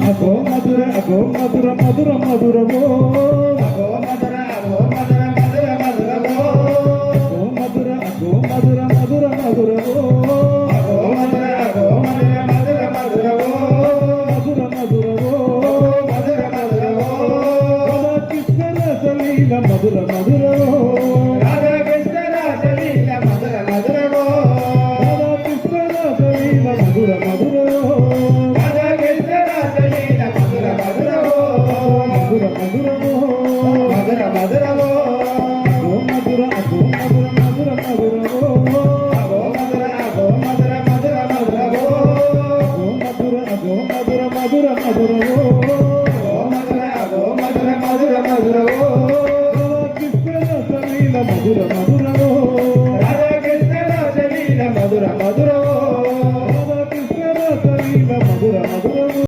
అగో మధుర అగో మధుర మధుర మధురవో అగో మధుర అగో మధుర మధుర మధురవో అగో మధుర అగో మధుర మధుర మధురవో అగో మధుర అగో మధుర మధుర మధురవో మధుర మధురవో మధుర మధురవో రాధా కృష్ణ రసలీల మధుర మధురవో రాధా కృష్ణ రసలీల మధుర మధురవో రాధా కృష్ణ రసలీల మధుర మధురవో రాధా కృష్ణ రసలీల మధుర మధురవో మధుర మధురవో మధుర మధురవో అగో మధుర అగో మధుర మధుర మధురవో అగో మధుర అగో మధుర మధుర మధురవో అగో మధుర అగో మధుర మధుర మధురవో అగో మధుర అగో మధుర మధుర మధురవో రాధా కృష్ణ రసలీల మధుర మధుర